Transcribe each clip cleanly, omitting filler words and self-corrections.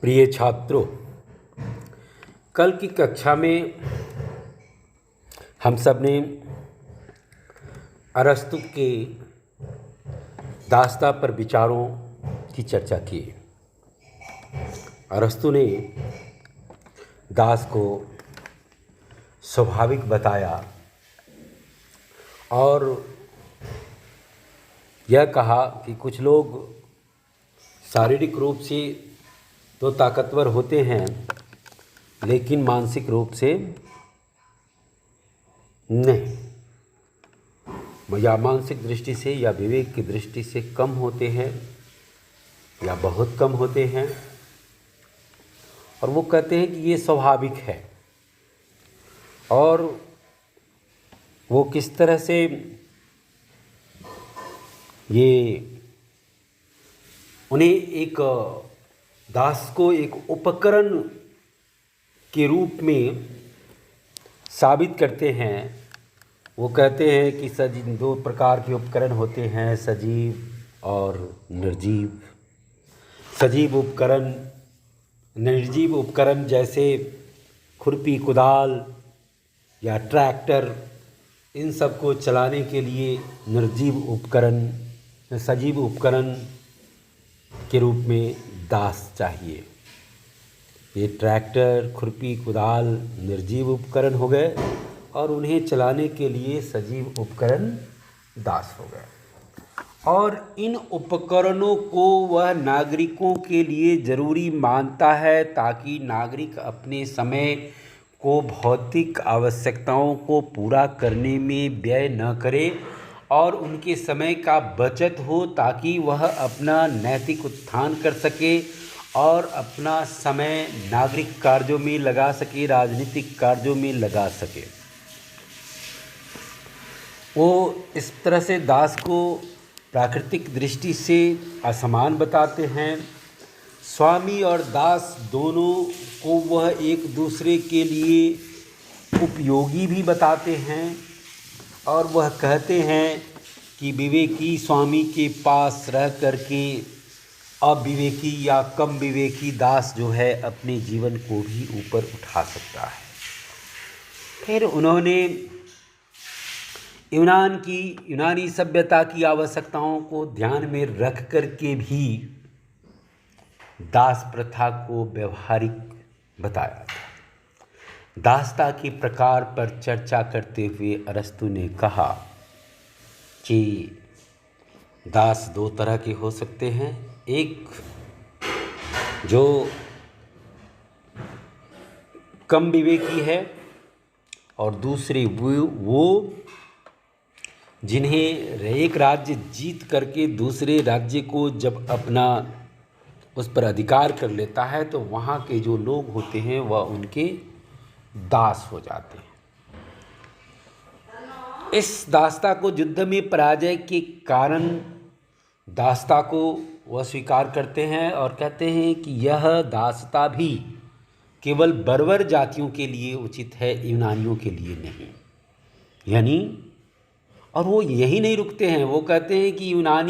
प्रिय छात्रों, कल की कक्षा में हम सब ने अरस्तु के दास्ता पर विचारों की चर्चा की। अरस्तु ने दास को स्वाभाविक बताया और यह कहा कि कुछ लोग शारीरिक रूप से तो ताकतवर होते हैं लेकिन मानसिक रूप से नहीं, या मानसिक दृष्टि से या विवेक की दृष्टि से कम होते हैं या बहुत कम होते हैं। और वो कहते हैं कि ये स्वाभाविक है। और वो किस तरह से ये उन्हें एक दास को एक उपकरण के रूप में साबित करते हैं। वो कहते हैं कि दो प्रकार के उपकरण होते हैं, सजीव और निर्जीव। सजीव उपकरण, निर्जीव उपकरण जैसे खुरपी, कुदाल या ट्रैक्टर, इन सब को चलाने के लिए निर्जीव उपकरण, सजीव उपकरण के रूप में दास चाहिए। ये ट्रैक्टर, खुरपी, कुदाल निर्जीव उपकरण हो गए और उन्हें चलाने के लिए सजीव उपकरण दास हो गए। और इन उपकरणों को वह नागरिकों के लिए ज़रूरी मानता है ताकि नागरिक अपने समय को भौतिक आवश्यकताओं को पूरा करने में व्यय न करे और उनके समय का बचत हो, ताकि वह अपना नैतिक उत्थान कर सके और अपना समय नागरिक कार्यों में लगा सके, राजनीतिक कार्यों में लगा सके। वो इस तरह से दास को प्राकृतिक दृष्टि से असमान बताते हैं। स्वामी और दास दोनों को वह एक दूसरे के लिए उपयोगी भी बताते हैं और वह कहते हैं कि विवेकी स्वामी के पास रह करके अविवेकी या कम विवेकी दास जो है अपने जीवन को भी ऊपर उठा सकता है। फिर उन्होंने यूनानी सभ्यता की आवश्यकताओं को ध्यान में रख करके भी दास प्रथा को व्यवहारिक बताया था। दासता के प्रकार पर चर्चा करते हुए अरस्तु ने कहा कि दास दो तरह के हो सकते हैं। एक जो कम विवेकी है और दूसरे वो जिन्हें एक राज्य जीत करके दूसरे राज्य को जब अपना उस पर अधिकार कर लेता है तो वहाँ के जो लोग होते हैं वह उनके दास हो जाते हैं। इस दासता को युद्ध में पराजय के कारण दासता को वह स्वीकार करते हैं और कहते हैं कि यह दासता भी केवल बर्बर जातियों के लिए उचित है, यूनानियों के लिए नहीं। यानी और वो यही नहीं रुकते हैं, वो कहते हैं कि यूनान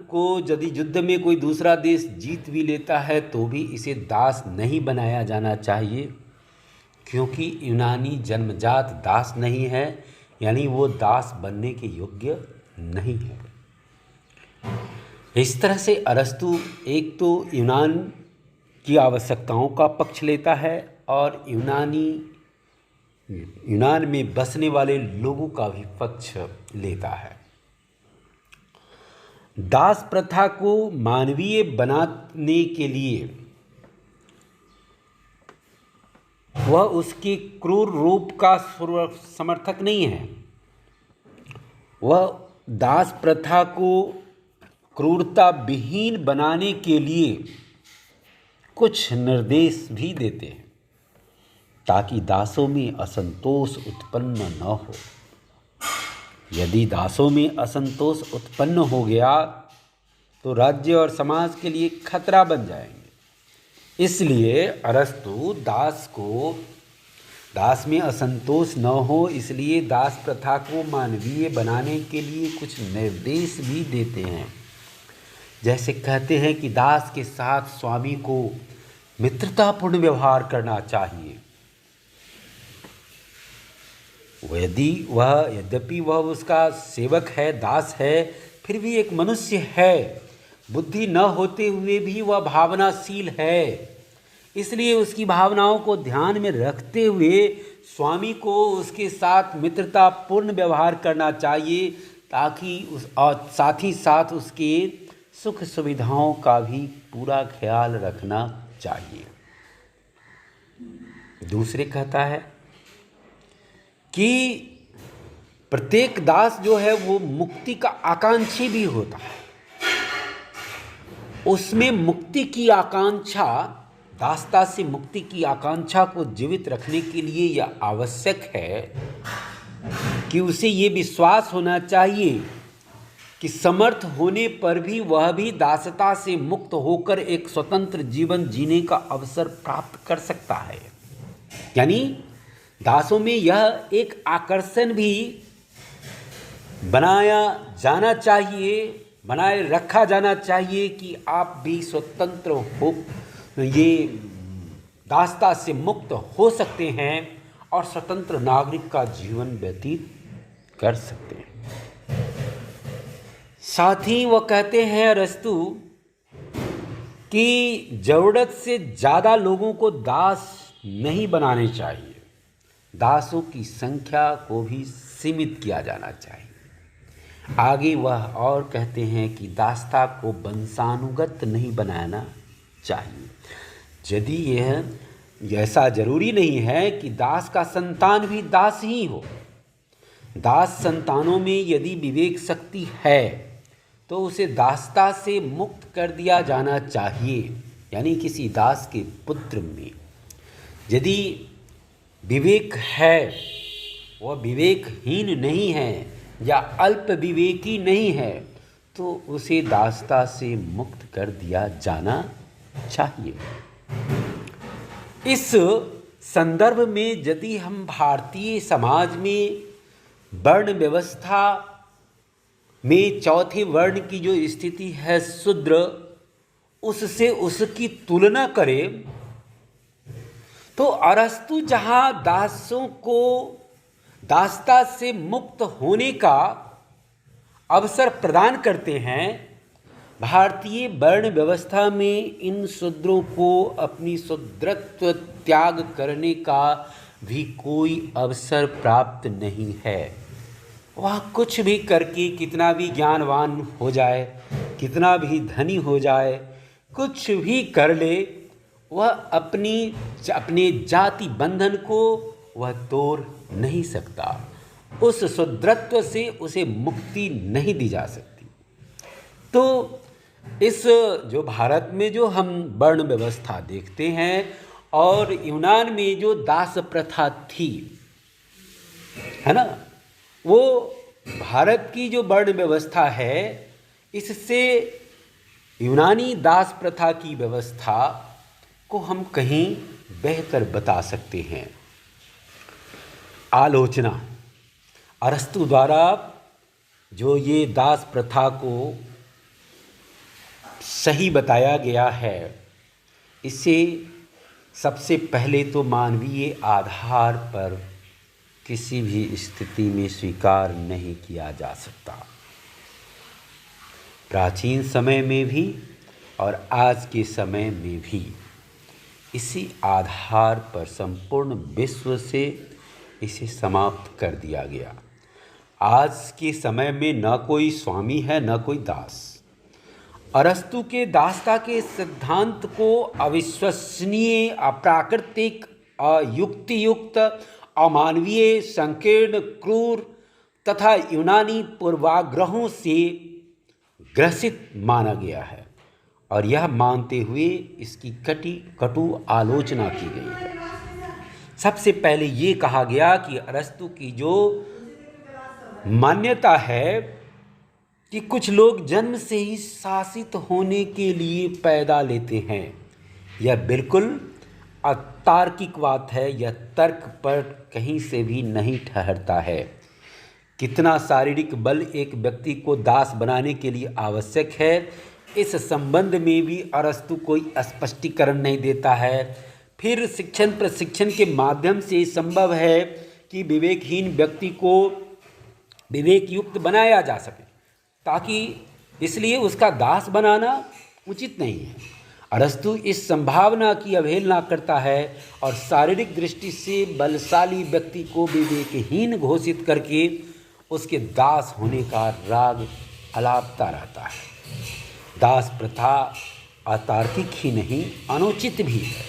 को यदि युद्ध में कोई दूसरा देश जीत भी लेता है तो भी इसे दास नहीं बनाया जाना चाहिए, क्योंकि यूनानी जन्मजात दास नहीं है, यानी वो दास बनने के योग्य नहीं है। इस तरह से अरस्तु एक तो यूनान की आवश्यकताओं का पक्ष लेता है और यूनान में बसने वाले लोगों का भी पक्ष लेता है। दास प्रथा को मानवीय बनाने के लिए वह उसके क्रूर रूप का समर्थक नहीं है। वह दास प्रथा को क्रूरता विहीन बनाने के लिए कुछ निर्देश भी देते हैं ताकि दासों में असंतोष उत्पन्न न हो। यदि दासों में असंतोष उत्पन्न हो गया तो राज्य और समाज के लिए खतरा बन जाएंगे। इसलिए अरस्तु दास में असंतोष न हो, इसलिए दास प्रथा को मानवीय बनाने के लिए कुछ निर्देश भी देते हैं जैसे कहते हैं कि दास के साथ स्वामी को मित्रतापूर्ण व्यवहार करना चाहिए। यद्यपि वह उसका सेवक है, दास है, फिर भी एक मनुष्य है। बुद्धि न होते हुए भी वह भावनाशील है। इसलिए उसकी भावनाओं को ध्यान में रखते हुए स्वामी को उसके साथ मित्रतापूर्ण व्यवहार करना चाहिए, ताकि और साथ ही साथ उसके सुख सुविधाओं का भी पूरा ख्याल रखना चाहिए। दूसरे कहता है कि प्रत्येक दास जो है वो मुक्ति का आकांक्षी भी होता है। उसमें मुक्ति की आकांक्षा, दासता से मुक्ति की आकांक्षा को जीवित रखने के लिए यह आवश्यक है कि उसे ये विश्वास होना चाहिए कि समर्थ होने पर भी वह भी दासता से मुक्त होकर एक स्वतंत्र जीवन जीने का अवसर प्राप्त कर सकता है। यानी दासों में यह एक आकर्षण भी बनाए रखा जाना चाहिए कि आप भी स्वतंत्र हो, ये दासता से मुक्त हो सकते हैं और स्वतंत्र नागरिक का जीवन व्यतीत कर सकते हैं। साथ ही वह कहते हैं अरस्तु कि ज़रूरत से ज़्यादा लोगों को दास नहीं बनाने चाहिए, दासों की संख्या को भी सीमित किया जाना चाहिए। आगे वह और कहते हैं कि दासता को वंशानुगत नहीं बनाना चाहिए। यदि यह ऐसा जरूरी नहीं है कि दास का संतान भी दास ही हो। दास संतानों में यदि विवेक शक्ति है तो उसे दासता से मुक्त कर दिया जाना चाहिए। यानी किसी दास के पुत्र में यदि विवेक है, वह विवेकहीन नहीं है या अल्प विवेकी नहीं है, तो उसे दासता से मुक्त कर दिया जाना चाहिए। इस संदर्भ में यदि हम भारतीय समाज में वर्ण व्यवस्था में चौथे वर्ण की जो स्थिति है शूद्र, उससे उसकी तुलना करें तो अरस्तु जहाँ दासों को दासता से मुक्त होने का अवसर प्रदान करते हैं, भारतीय वर्ण व्यवस्था में इन शूद्रों को अपनी शूद्रत्व त्याग करने का भी कोई अवसर प्राप्त नहीं है। वह कुछ भी करके, कितना भी ज्ञानवान हो जाए, कितना भी धनी हो जाए, कुछ भी कर ले, वह अपने जाति बंधन को वह तोड़ नहीं सकता। उस शूद्रत्व से उसे मुक्ति नहीं दी जा सकती। तो इस जो भारत में जो हम वर्ण व्यवस्था देखते हैं और यूनान में जो दास प्रथा थी, है ना, वो भारत की जो वर्ण व्यवस्था है, इससे यूनानी दास प्रथा की व्यवस्था को हम कहीं बेहतर बता सकते हैं। आलोचना अरस्तु द्वारा जो ये दास प्रथा को सही बताया गया है, इसे सबसे पहले तो मानवीय आधार पर किसी भी स्थिति में स्वीकार नहीं किया जा सकता। प्राचीन समय में भी और आज के समय में भी इसी आधार पर संपूर्ण विश्व से इसे समाप्त कर दिया गया। आज के समय में न कोई स्वामी है, न कोई दास। अरस्तु के दासता के सिद्धांत को अविश्वसनीय, अप्राकृतिक, अयुक्तियुक्त, अमानवीय, संकीर्ण, क्रूर तथा यूनानी पूर्वाग्रहों से ग्रसित माना गया है और यह मानते हुए इसकी कटु आलोचना की गई है। सबसे पहले ये कहा गया कि अरस्तु की जो मान्यता है कि कुछ लोग जन्म से ही शासित होने के लिए पैदा लेते हैं, यह बिल्कुल अतार्किक बात है। यह तर्क पर कहीं से भी नहीं ठहरता है। कितना शारीरिक बल एक व्यक्ति को दास बनाने के लिए आवश्यक है, इस संबंध में भी अरस्तु कोई स्पष्टीकरण नहीं देता है। फिर शिक्षण प्रशिक्षण के माध्यम से संभव है कि विवेकहीन व्यक्ति को विवेक युक्त बनाया जा सके, ताकि इसलिए उसका दास बनाना उचित नहीं है। अरस्तु इस संभावना की अवहेलना करता है और शारीरिक दृष्टि से बलशाली व्यक्ति को विवेकहीन घोषित करके उसके दास होने का राग अलापता रहता है। दास प्रथा अतार्किक ही नहीं, अनुचित भी है।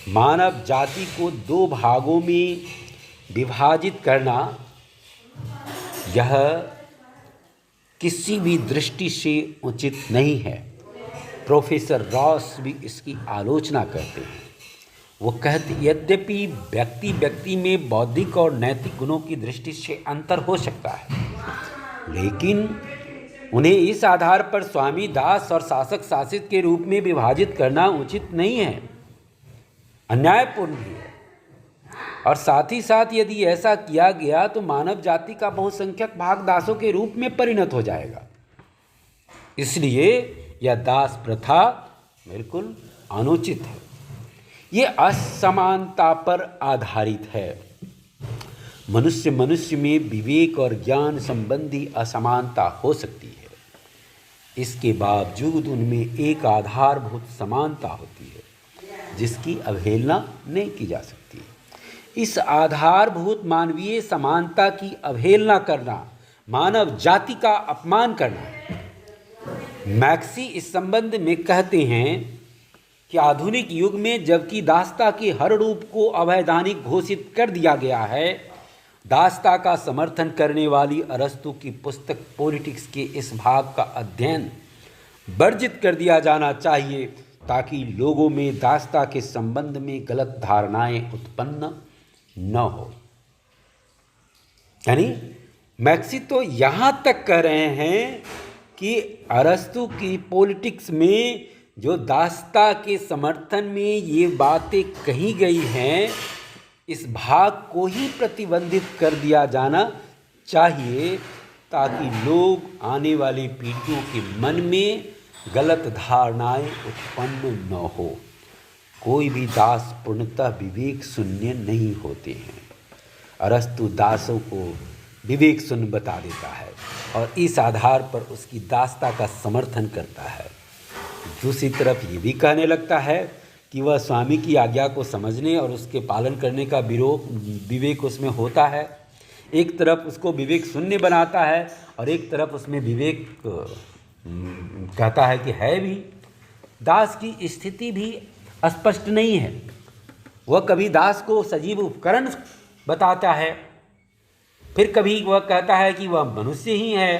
मानव जाति को दो भागों में विभाजित करना यह किसी भी दृष्टि से उचित नहीं है। प्रोफेसर रॉस भी इसकी आलोचना करते हैं। वो कहते, यद्यपि व्यक्ति व्यक्ति में बौद्धिक और नैतिक गुणों की दृष्टि से अंतर हो सकता है, लेकिन उन्हें इस आधार पर स्वामी दास और शासक शासित के रूप में विभाजित करना उचित नहीं है, अन्यायपूर्ण भी है। और साथ ही साथ यदि ऐसा किया गया तो मानव जाति का बहुसंख्यक भाग दासों के रूप में परिणत हो जाएगा। इसलिए यह दास प्रथा बिल्कुल अनुचित है। ये असमानता पर आधारित है। मनुष्य मनुष्य में विवेक और ज्ञान संबंधी असमानता हो सकती है, इसके बावजूद उनमें एक आधारभूत समानता होती है जिसकी अवहेलना नहीं की जा सकती। इस आधारभूत मानवीय समानता की अवहेलना करना मानव जाति का अपमान करना है। मैक्सी इस संबंध में कहते हैं कि आधुनिक युग में जबकि दासता के हर रूप को अवैधानिक घोषित कर दिया गया है, दासता का समर्थन करने वाली अरस्तु की पुस्तक पॉलिटिक्स के इस भाग का अध्ययन वर्जित कर दिया जाना चाहिए, ताकि लोगों में दासता के संबंध में गलत धारणाएं उत्पन्न न हो। यानी मैक्सी तो यहाँ तक कह रहे हैं कि अरस्तु की पॉलिटिक्स में जो दासता के समर्थन में ये बातें कही गई हैं, इस भाग को ही प्रतिबंधित कर दिया जाना चाहिए, ताकि लोग आने वाली पीढ़ियों के मन में गलत धारणाएं उत्पन्न न हो। कोई भी दास पूर्णतः विवेक शून्य नहीं होते हैं। अरस्तु दासों को विवेक शून्य बता देता है और इस आधार पर उसकी दासता का समर्थन करता है। दूसरी तरफ ये भी कहने लगता है कि वह स्वामी की आज्ञा को समझने और उसके पालन करने का विवेक उसमें होता है। एक तरफ उसको विवेक शून्य बनाता है और एक तरफ उसमें विवेक कहता है कि है भी। दास की स्थिति भी स्पष्ट नहीं है। वह कभी दास को सजीव उपकरण बताता है, फिर कभी वह कहता है कि वह मनुष्य ही है।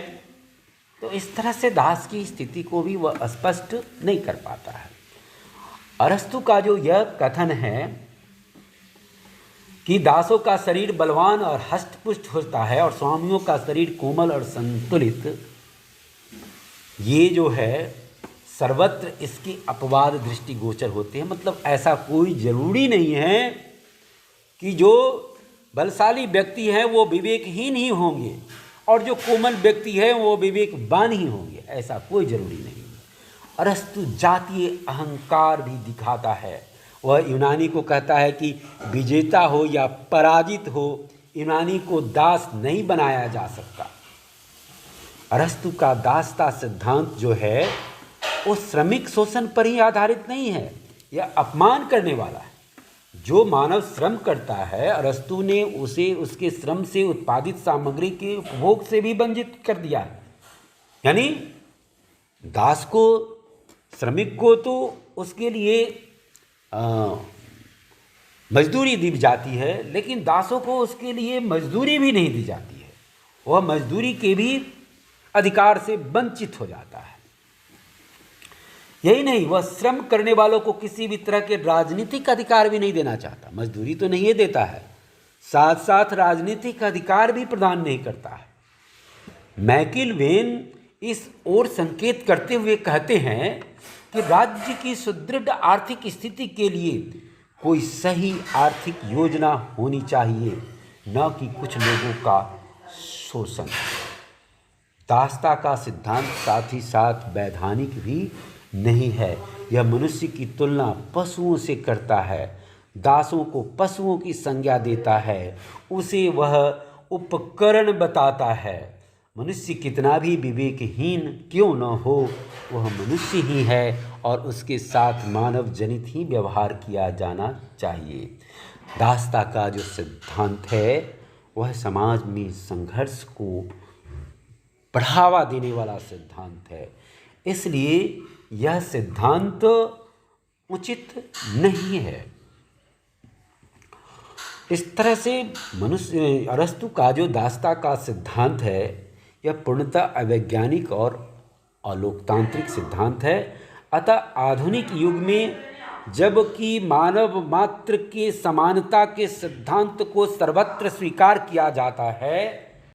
तो इस तरह से दास की स्थिति को भी वह स्पष्ट नहीं कर पाता है। अरस्तु का जो यह कथन है कि दासों का शरीर बलवान और हष्टपुष्ट होता है और स्वामियों का शरीर कोमल और संतुलित, ये जो है सर्वत्र इसके अपवाद दृष्टिगोचर होते हैं। मतलब ऐसा कोई जरूरी नहीं है कि जो बलशाली व्यक्ति हैं वो विवेकहीन ही होंगे और जो कोमल व्यक्ति है वो विवेकवान ही होंगे, ऐसा कोई जरूरी नहीं। अरस्तु जातीय अहंकार भी दिखाता है। वह यूनानी को कहता है कि विजेता हो या पराजित हो, यूनानी को दास नहीं बनाया जा सकता। अरस्तु का दासता सिद्धांत जो है वो श्रमिक शोषण पर ही आधारित नहीं है, यह अपमान करने वाला है। जो मानव श्रम करता है, अरस्तु ने उसे उसके श्रम से उत्पादित सामग्री के उपभोग से भी वंचित कर दिया है। यानी दास को, श्रमिक को तो उसके लिए मजदूरी दी जाती है, लेकिन दासों को उसके लिए मजदूरी भी नहीं दी जाती है। वह मजदूरी के भी अधिकार से वंचित हो जाता है। यही नहीं, वह श्रम करने वालों को किसी भी तरह के राजनीतिक अधिकार भी नहीं देना चाहता। मजदूरी तो नहीं देता है, साथ साथ राजनीतिक अधिकार भी प्रदान नहीं करता है। मैकिल वेन इस ओर संकेत करते हुए कहते हैं कि राज्य की सुदृढ़ आर्थिक स्थिति के लिए कोई सही आर्थिक योजना होनी चाहिए, न कि कुछ लोगों का शोषण, दासता का सिद्धांत साथ ही साथ वैधानिक भी नहीं है। यह मनुष्य की तुलना पशुओं से करता है, दासों को पशुओं की संज्ञा देता है, उसे वह उपकरण बताता है। मनुष्य कितना भी विवेकहीन क्यों न हो, वह मनुष्य ही है और उसके साथ मानव जनित ही व्यवहार किया जाना चाहिए। दासता का जो सिद्धांत है वह समाज में संघर्ष को बढ़ावा देने वाला सिद्धांत है, इसलिए यह सिद्धांत उचित नहीं है। इस तरह से मनुष्य अरस्तु का जो दासता का सिद्धांत है यह पूर्णतः अवैज्ञानिक और अलोकतांत्रिक सिद्धांत है। अतः आधुनिक युग में जबकि मानव मात्र के समानता के सिद्धांत को सर्वत्र स्वीकार किया जाता है,